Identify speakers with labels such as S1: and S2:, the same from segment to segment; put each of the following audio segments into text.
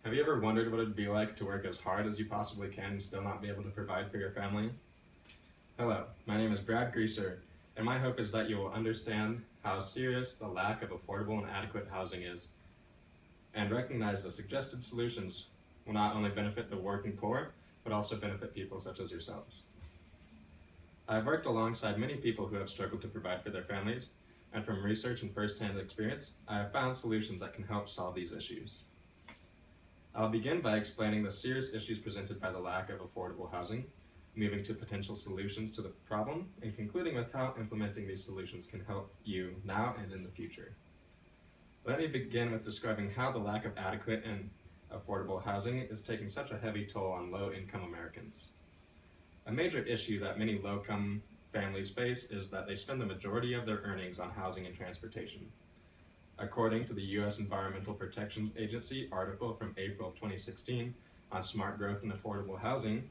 S1: Have you ever wondered what it'd be like to work as hard as you possibly can and still not be able to provide for your family? Hello, my name is Brad Grieser, and my hope is that you will understand how serious the lack of affordable and adequate housing is, and recognize the suggested solutions will not only benefit the working poor, but also benefit people such as yourselves. I have worked alongside many people who have struggled to provide for their families, and from research and first-hand experience, I have found solutions that can help solve these issues. I'll begin by explaining the serious issues presented by the lack of affordable housing, moving to potential solutions to the problem, and concluding with how implementing these solutions can help you now and in the future. Let me begin with describing how the lack of adequate and affordable housing is taking such a heavy toll on low-income Americans. A major issue that many low-income families face is that they spend the majority of their earnings on housing and transportation. According to the U.S. Environmental Protection Agency article from April of 2016 on smart growth and affordable housing,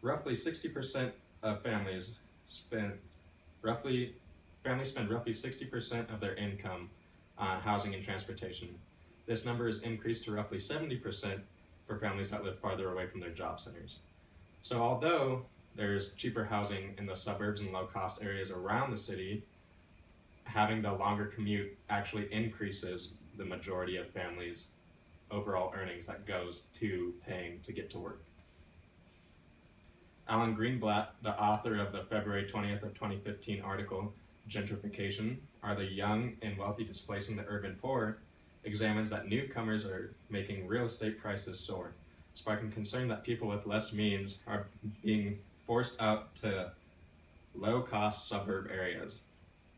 S1: roughly 60% of families spend roughly 60% of their income on housing and transportation. This number is increased to roughly 70% for families that live farther away from their job centers. So although there's cheaper housing in the suburbs and low-cost areas around the city, having the longer commute actually increases the majority of families' overall earnings that goes to paying to get to work. Alan Greenblatt, the author of the February 20th of 2015 article, Gentrification, Are the Young and Wealthy Displacing the Urban Poor?, examines that newcomers are making real estate prices soar, sparking concern that people with less means are being forced out to low-cost suburb areas.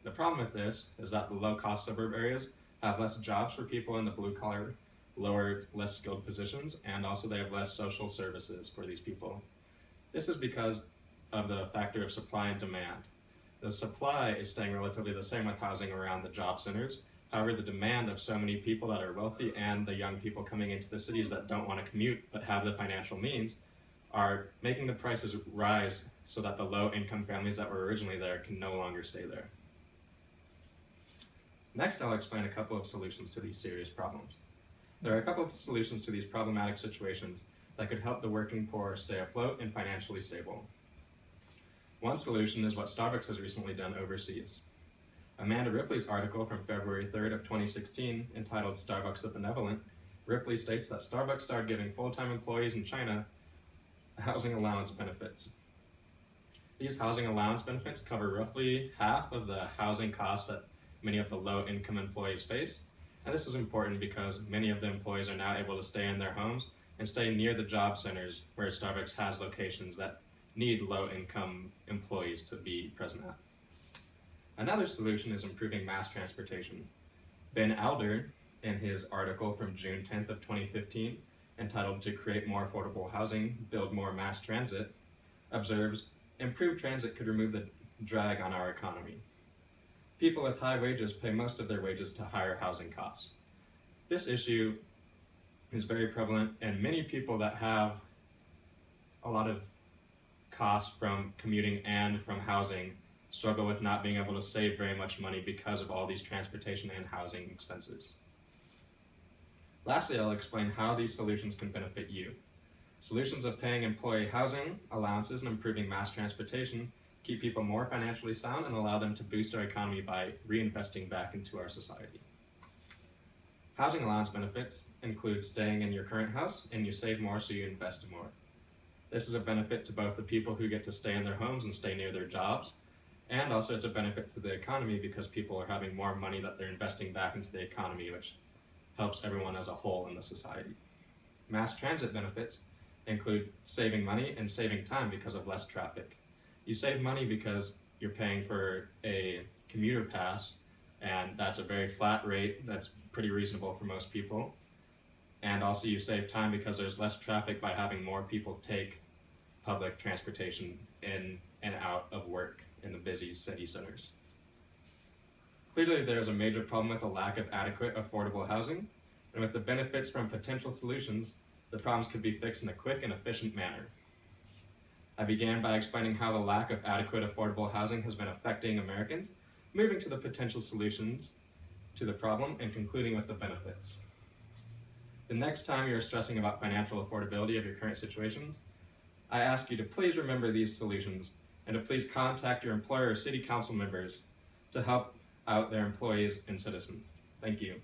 S1: The problem with this is that the low-cost suburb areas have less jobs for people in the blue-collar, lower, less skilled positions, and also they have less social services for these people. This is because of the factor of supply and demand. The supply is staying relatively the same with housing around the job centers. However, the demand of so many people that are wealthy and the young people coming into the cities that don't want to commute but have the financial means are making the prices rise so that the low-income families that were originally there can no longer stay there. Next, I'll explain a couple of solutions to these serious problems. There are a couple of solutions to these problematic situations that could help the working poor stay afloat and financially stable. One solution is what Starbucks has recently done overseas. Amanda Ripley's article from February 3rd of 2016, entitled Starbucks the Benevolent, Ripley states that Starbucks started giving full-time employees in China housing allowance benefits. These housing allowance benefits cover roughly half of the housing costs that many of the low-income employees face, and this is important because many of the employees are now able to stay in their homes and stay near the job centers where Starbucks has locations that need low-income employees to be present at. Another solution is improving mass transportation. Ben Alder, in his article from June 10th of 2015, entitled To Create More Affordable Housing, Build More Mass Transit, observes, improved transit could remove the drag on our economy. People with high wages pay most of their wages to higher housing costs. This issue is very prevalent, and many people that have a lot of costs from commuting and from housing struggle with not being able to save very much money because of all these transportation and housing expenses. Lastly, I'll explain how these solutions can benefit you. Solutions of paying employee housing allowances and improving mass transportation keep people more financially sound and allow them to boost our economy by reinvesting back into our society. Housing allowance benefits include staying in your current house and you save more so you invest more. This is a benefit to both the people who get to stay in their homes and stay near their jobs, and also it's a benefit to the economy because people are having more money that they're investing back into the economy, which helps everyone as a whole in the society. Mass transit benefits include saving money and saving time because of less traffic. You save money because you're paying for a commuter pass, and that's a very flat rate that's pretty reasonable for most people. And also you save time because there's less traffic by having more people take public transportation in and out of work in the busy city centers. Clearly, there is a major problem with a lack of adequate, affordable housing, and with the benefits from potential solutions, the problems could be fixed in a quick and efficient manner. I began by explaining how the lack of adequate, affordable housing has been affecting Americans, moving to the potential solutions to the problem, and concluding with the benefits. The next time you're stressing about financial affordability of your current situations, I ask you to please remember these solutions and to please contact your employer or city council members to help out their employees and citizens. Thank you.